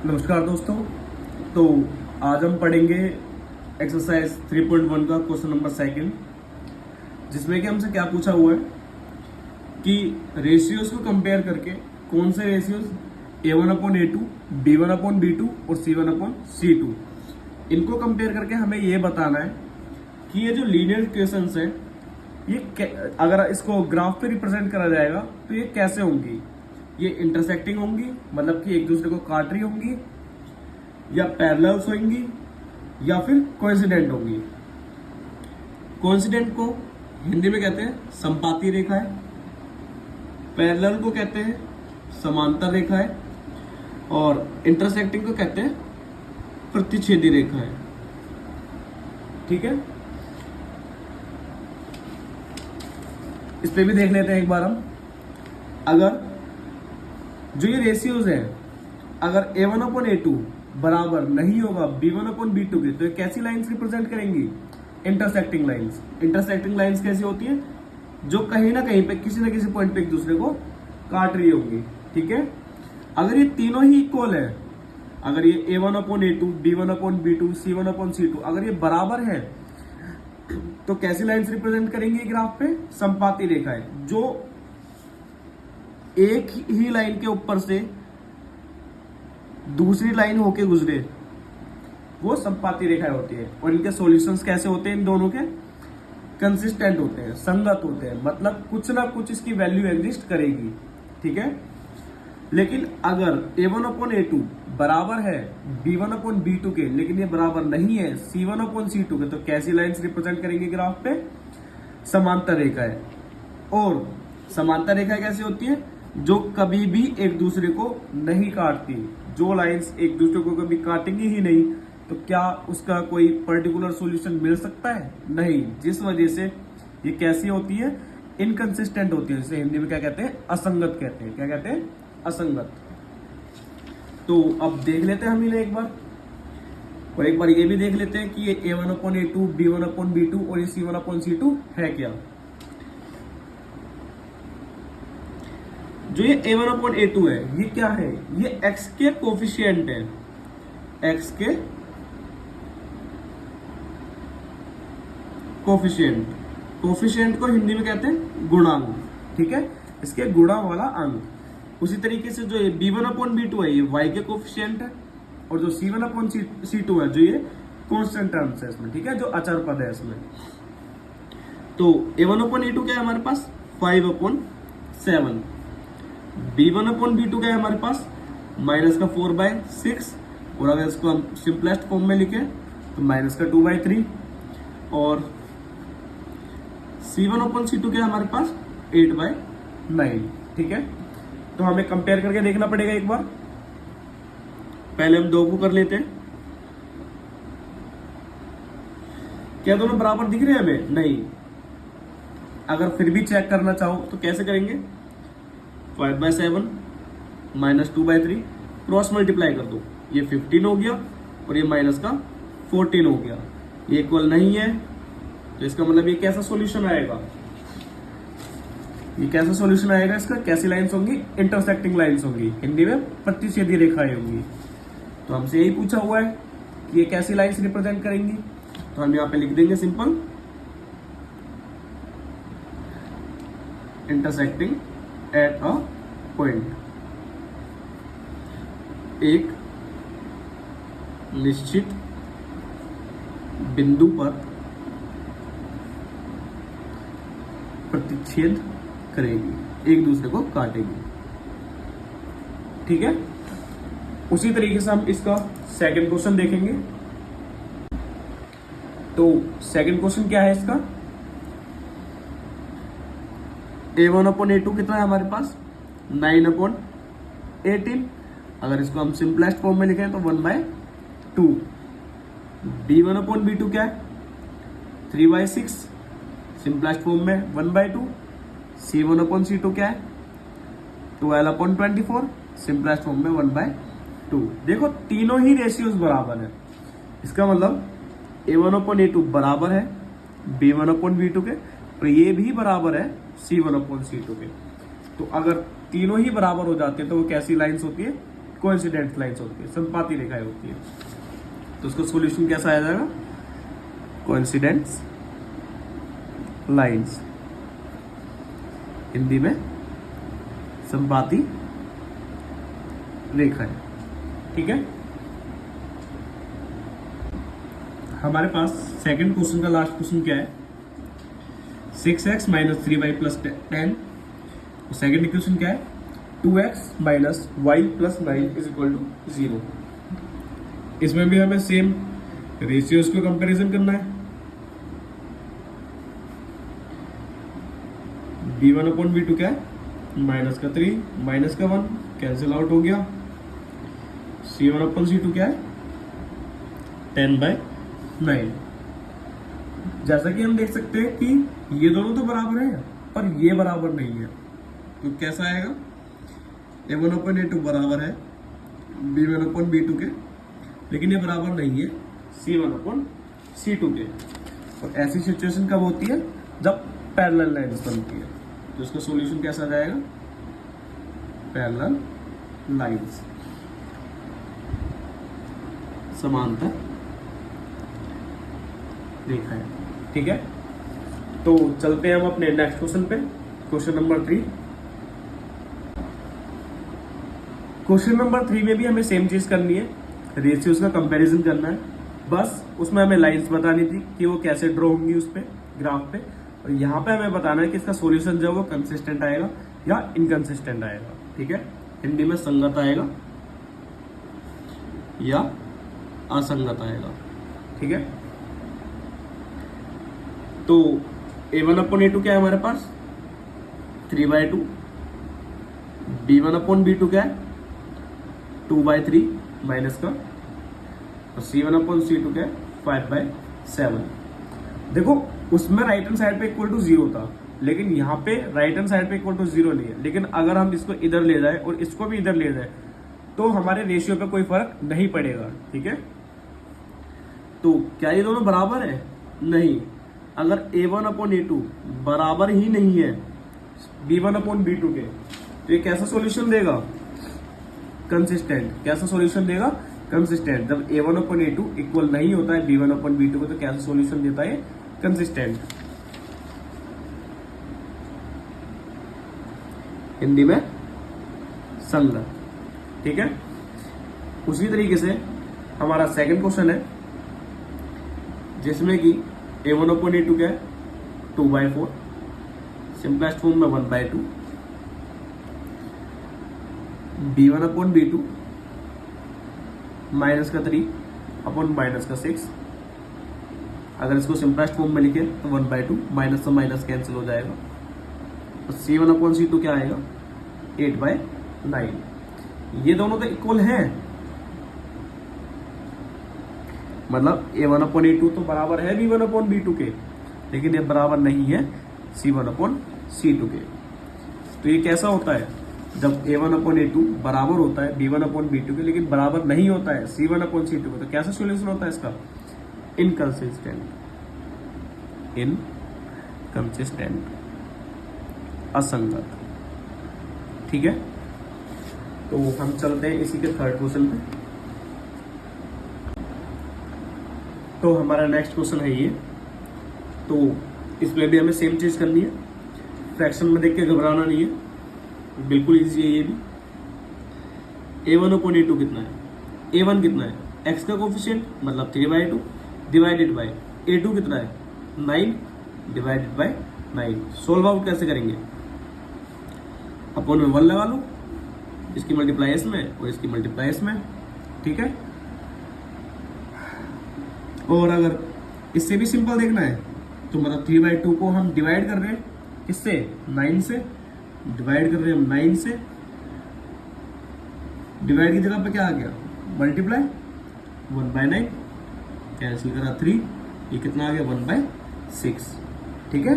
नमस्कार दोस्तों। तो आज हम पढ़ेंगे एक्सरसाइज 3.1 का क्वेश्चन नंबर सेकंड, जिसमें कि हमसे क्या पूछा हुआ है कि रेशियोज को कंपेयर करके कौन से रेशियोज A1/A2, B1/B2 और C1/C2, इनको कंपेयर करके हमें ये बताना है कि ये जो लीनियर इक्वेशंस है ये अगर इसको ग्राफ पे रिप्रेजेंट करा जाएगा तो ये कैसे होंगी। ये इंटरसेक्टिंग होंगी, मतलब कि एक दूसरे को काट रही होंगी, या पैरेलल्स होंगी, या फिर कोइंसिडेंट होंगी। कोइंसिडेंट को हिंदी में कहते हैं संपाती रेखाएं, पैरेलल को कहते हैं समांतर रेखाएं, और इंटरसेक्टिंग को कहते हैं प्रतिच्छेदी रेखाएं। ठीक है, इस पे भी देख लेते हैं एक बार हम। अगर जो ये रेशियोज है, अगर A1/A2 बराबर नहीं होगा B1/B2 के, तो ये कैसी लाइंस रिप्रेजेंट करेंगी? Intersecting lines. इंटरसेक्टिंग लाइंस कैसी होती है? जो कहीं ना कहीं पे किसी ना किसी पॉइंट पे एक दूसरे को काट रही होगी। ठीक है, अगर ये तीनों ही इक्वल है, अगर ये A1/A2, B1/B2, C1/C2 अगर ये बराबर है, तो कैसी लाइंस रिप्रेजेंट करेंगी ग्राफ पे? संपाती रेखाएं। जो एक ही लाइन के ऊपर से दूसरी लाइन होके गुजरे, वो संपाती रेखाएं होती है। और इनके सॉल्यूशंस कैसे होते हैं? इन दोनों के कंसिस्टेंट होते हैं, संगत होते हैं, मतलब कुछ ना कुछ इसकी वैल्यू एग्जिस्ट करेगी। ठीक है, लेकिन अगर A1/A2 बराबर है B1/B2 के, लेकिन ये बराबर नहीं है C1/C2 के, तो कैसी लाइंस रिप्रेजेंट करेंगे ग्राफ पे? समांतर रेखाएं। और समांतर रेखाएं कैसी होती है? जो कभी भी एक दूसरे को नहीं काटती। जो लाइंस एक दूसरे को कभी काटेंगी ही नहीं, तो क्या उसका कोई पर्टिकुलर सॉल्यूशन मिल सकता है? नहीं। जिस वजह से ये कैसी होती है? इनकंसिस्टेंट होती है, जिसे हिंदी में क्या कहते हैं? असंगत कहते हैं। क्या कहते हैं? असंगत। तो अब देख लेते हैं हम इन्हें एक बार, और एक बार ये भी देख लेते हैं कि ये A1/A2, B1/B2 और ये C1/C2 है क्या। जो ये A1/A2 है, ये क्या है? ये x के कोफिशिएंट है। x के कोफिशिएंट, कोफिशिएंट को हिंदी में कहते हैं गुणांक। ठीक है, इसके गुणा वाला अंक। उसी तरीके से जो ये B1/B2 है, ये y के कोफिशिएंट है, और जो C1/C2 है, जो ये कांस्टेंट टर्म्स है इसमें। ठीक है, जो अचर पद है इसमें। तो A1/A2 क्या है हमारे पास? 5/7। B1/B2 क्या है हमारे पास? -4/6। और अगर इसको हम सिंपलेस्ट फॉर्म में लिखें तो -2/3। और C1/C2 क्या है हमारे पास? 8/9। ठीक है, तो हमें कंपेयर करके देखना पड़ेगा एक बार। पहले हम दो को कर लेते हैं। क्या दोनों बराबर दिख रहे हैं हमें? नहीं। अगर फिर भी चेक करना चाहो तो कैसे करेंगे? 5/7 -2/3 क्रॉस मल्टीप्लाई कर दो, ये 15 हो गया और ये माइनस का 14 हो गया। ये इक्वल नहीं है, तो इसका मतलब ये कैसा सॉल्यूशन आएगा? ये कैसा सॉल्यूशन आएगा इसका? कैसी लाइंस होंगी? इंटरसेक्टिंग लाइंस होंगी, हिंदी में प्रतिच्छेदी रेखाएं होंगी। तो हमसे यही पूछा हुआ है कि ये कैसी लाइंस रिप्रेजेंट करेंगी। तो हम यहाँ पे लिख देंगे simple, intersecting at a point. एक निश्चित बिंदु पर प्रतिच्छेद करेगी, एक दूसरे को काटेगी। ठीक है, उसी तरीके से हम इसका सेकंड क्वेश्चन देखेंगे। तो सेकंड क्वेश्चन क्या है इसका? A1/A2 कितना है हमारे पास? 9/18। अगर इसको हम सिंपलेस्ट फॉर्म में लिखें तो 1/2। B1/B2 क्या है? 3/6, सिंपलेस्ट फॉर्म में 1/2। C1/C2 क्या है? 12/24, सिंपलेस्ट फॉर्म में 1/2। देखो तीनों ही रेशियोज बराबर है, इसका मतलब A1/A2 बराबर है B1/B2 के, और ये भी बराबर है C1/C2 के। तो अगर तीनों ही बराबर हो जाते हैं तो वो कैसी लाइंस होती है? कोइंसिडेंट लाइंस होती है, संपाती रेखाएं होती है। तो उसका सॉल्यूशन कैसा आ जाएगा? कोइंसिडेंस लाइंस, हिंदी में संपाती रेखाएं। ठीक है, हमारे पास सेकंड क्वेश्चन का लास्ट क्वेश्चन क्या है? 6x minus 3y plus 10। Second equation क्या है? 2x minus y plus 9 is equal to 0। इसमें भी हमें सेम रेशियोज को कंपैरिजन करना है। b1 अपॉन b2 क्या है? माइनस का 3 माइनस का 1 कैंसिल आउट हो गया। c1 अपॉन c2 क्या है? 10/9। जैसा कि हम देख सकते हैं कि ये दोनों तो बराबर है पर ये बराबर नहीं है, तो कैसा आएगा? a1 अपॉन a2 बराबर है b1 अपॉन b2 के, लेकिन ये बराबर नहीं है c1 अपॉन c2 के। और ऐसी सिचुएशन कब होती है? जब पैरेलल लाइंस बनती है। तो इसका सॉल्यूशन कैसा आ जाएगा? पैरेलल लाइंस, समांतर रेखा है। ठीक है, तो चलते हैं हम अपने नेक्स्ट क्वेश्चन पे, क्वेश्चन नंबर 3। क्वेश्चन नंबर 3 में भी हमें सेम चीज करनी है, रेशियोज का कंपैरिजन करना है। बस उसमें हमें लाइंस बतानी थी कि वो कैसे ड्रॉ होंगी उस पे, ग्राफ पे, और यहाँ पे हमें बताना है कि इसका सॉल्यूशन जो है वो कंसिस्टेंट आएगा या इनकंसिस्टेंट आएगा। ठीक है, हिंदी में संगत आएगा या असंगत आएगा। ठीक है, तो a1 अपॉन a2 क्या है हमारे पास? 3/2। b1 अपॉन b2 क्या है? 2/3 माइनस का, और c1 अपॉन c2 क्या है? 5/7। देखो उसमें राइट हैंड साइड पे इक्वल टू 0 था, लेकिन यहाँ पे राइट हैंड साइड पे इक्वल टू 0 नहीं है। लेकिन अगर हम इसको इधर ले जाए और इसको भी इधर ले जाए तो हमारे रेशियो पे कोई फर्क नहीं पड़ेगा। ठीक है, तो क्या ये दोनों बराबर है? नहीं। अगर a1 अपॉन a2 बराबर ही नहीं है b1 अपॉन b2 के, तो ये कैसा सॉल्यूशन देगा? कंसिस्टेंट। कैसा सॉल्यूशन देगा? कंसिस्टेंट। जब a1 अपॉन a2 इक्वल नहीं होता है b1 अपॉन b2 को, तो कैसा सॉल्यूशन देता है? कंसिस्टेंट। हिंदी में संगत। ठीक है, उसी तरीके से हमारा सेकंड क्वेश्चन है, जिसमें कि a1 अपॉन a2 क्या है? 2/4, सिंपलेस्ट फॉर्म में 1/2। b1 अपॉन b2 माइनस का 3 अपॉन माइनस का 6। अगर इसको सिंपलेस्ट फॉर्म में लिखे तो 1/2, माइनस से माइनस कैंसिल हो जाएगा। तो c1 अपॉन c2 क्या आएगा? 8/9। ये दोनों तो इक्वल हैं, मतलब a1 अपॉन a2 तो बराबर है b1 अपॉन b2 के, लेकिन ये बराबर नहीं है c1 अपॉन c2 के। तो ये कैसा होता है? जब a1 अपॉन a2 बराबर होता है b1 अपॉन b2 के, लेकिन बराबर नहीं होता है c1 अपॉन c2 के, तो कैसा सॉल्यूशन होता है इसका? इनकंसिस्टेंट। इनकंसिस्टेंट, असंगत। ठीक है, तो हम चलते हैं इसी के थर्ड क्वेश्चन पे। तो हमारा नेक्स्ट क्वेश्चन है ये, तो इसमें भी हमें सेम चीज करनी है। फ्रैक्शन में देख के घबराना नहीं है, बिल्कुल इजी है ये भी। a1 अपॉन a2 कितना है? a1 कितना है? x का कोफिशिएंट मतलब 3/2 डिवाइडेड बाय a2 कितना है? 9 डिवाइडेड बाय 9। सोल्व आउट कैसे करेंगे? अपॉन में 1 लगा लो, इसकी मल्टीप्लाई इसमें और इसकी मल्टीप्लाई इसमें। ठीक है, और अगर इससे भी सिंपल देखना है तो मतलब 3/2 को हम डिवाइड कर रहे हैं किससे? 9 से। डिवाइड कर रहे हैं हम 9 से, डिवाइड की जगह पे क्या आ गया? मल्टीप्लाई। 1/9 कैंसिल करा 3, ये कितना आ गया? 1/6। ठीक है,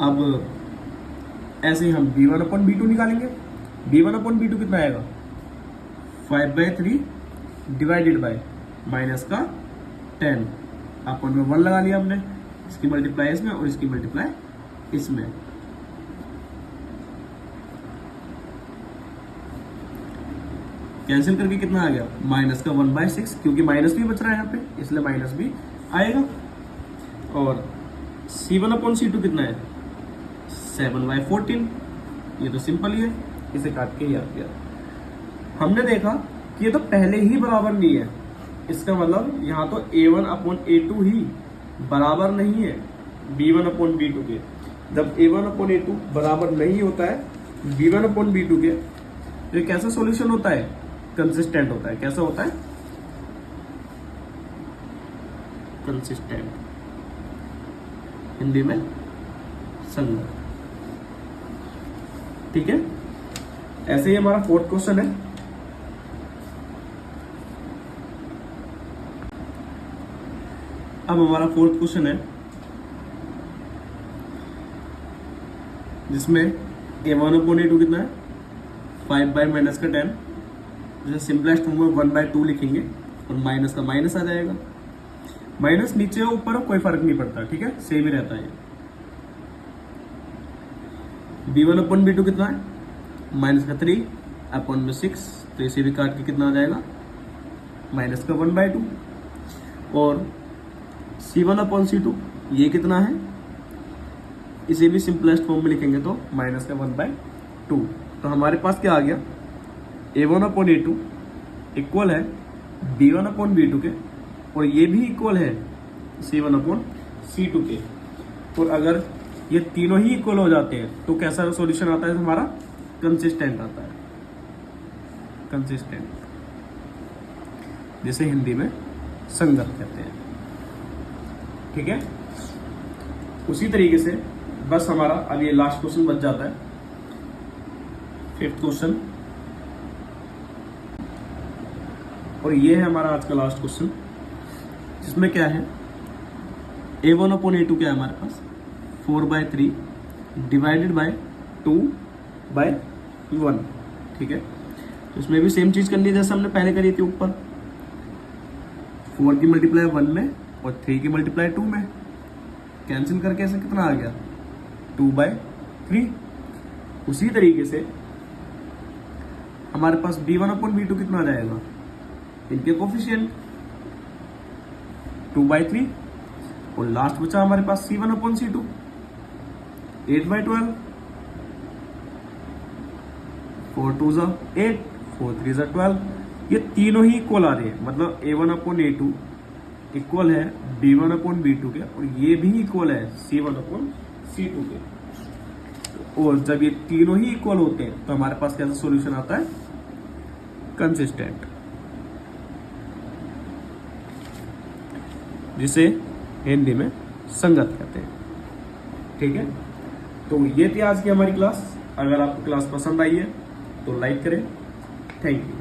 अब ऐसे ही हम b1 अपॉन b2 निकालेंगे। b1 अपॉन b2 कितना आएगा? 5/3 डिवाइडेड बाय माइनस का 10 अपॉन में 1 लगा लिया हमने, इसकी मल्टीप्लाई इसमें और इसकी मल्टीप्लाई इसमें। कैंसिल करके कितना आ गया, माइनस का 1/6, क्योंकि माइनस भी बच रहा है यहाँ पे इसलिए माइनस भी आएगा। और C1/C2 कितना है, 7/14, ये तो सिंपल ही है, इसे काट के याद किया। हमने देखा कि ये तो पहले ही बराबर नहीं है, इसका मतलब यहाँ तो A1/A2 ही बराबर नहीं है B1/B2 के। जब A1/A2 बराबर नहीं होता है B1/B2 के, तो ये कैसा सॉल्यूशन होता है, कंसिस्टेंट होता है। कैसा होता है, कंसिस्टेंट, हिंदी में संगत। ठीक है, ऐसे ही हमारा फोर्थ क्वेश्चन है। अब हमारा फोर्थ क्वेश्चन है जिसमें A1/A2 कितना है, 5/-10। जैसे सिंपलेस्ट फॉर्म में 1/2 लिखेंगे और माइनस का माइनस आ जाएगा। माइनस नीचे हो ऊपर हो कोई फर्क नहीं पड़ता, ठीक है, सेम ही रहता है। B1/B2 कितना है, माइनस का 3/6, तो इसे भी काट के कितना आ जाएगा, माइनस का 1/2। और C1/C2 ये कितना है, इसे भी सिंपलेस्ट फॉर्म में लिखेंगे तो माइनस का 1/2। तो हमारे पास क्या आ गया, A1/A2 इक्वल है B1/B2 के, और ये भी इक्वल है C1/C2 के। और अगर ये तीनों ही इक्वल हो जाते हैं तो कैसा सॉल्यूशन आता है हमारा, कंसिस्टेंट आता है, कंसिस्टेंट, जिसे हिंदी में संगत कहते हैं। ठीक है, उसी तरीके से बस हमारा अब ये लास्ट क्वेश्चन बच जाता है, फिफ्थ क्वेश्चन, और ये है हमारा आज का लास्ट क्वेश्चन, जिसमें क्या है, A1/A2 क्या है हमारे पास, 4/3 डिवाइडेड बाय 2/1। ठीक है, तो इसमें भी सेम चीज करनी है जैसे हमने पहले करी थी ऊपर, 4 की मल्टीप्लाई 1 में और 3 की मल्टीप्लाई 2 में, कैंसिल करके ऐसे कितना आ गया, 2/3। उसी तरीके से हमारे पास B1/B2 कितना आ जाएगा, इनके कोफिशिएंट 2/3, और लास्ट बचा हमारे पास C1/C2 8/12, 4 2 8, 4 3 12। ये तीनों ही इक्वल आ रहे हैं, मतलब A1/A2 इक्वल है B1/B2 के, और ये भी इक्वल है C1/C2 के। और जब ये तीनों ही इक्वल होते हैं तो हमारे पास कैसा सॉल्यूशन आता है, कंसिस्टेंट, जिसे हिंदी में संगत कहते हैं। ठीक है, तो ये थी आज की हमारी क्लास। अगर आपको क्लास पसंद आई है तो लाइक करें। Thank you.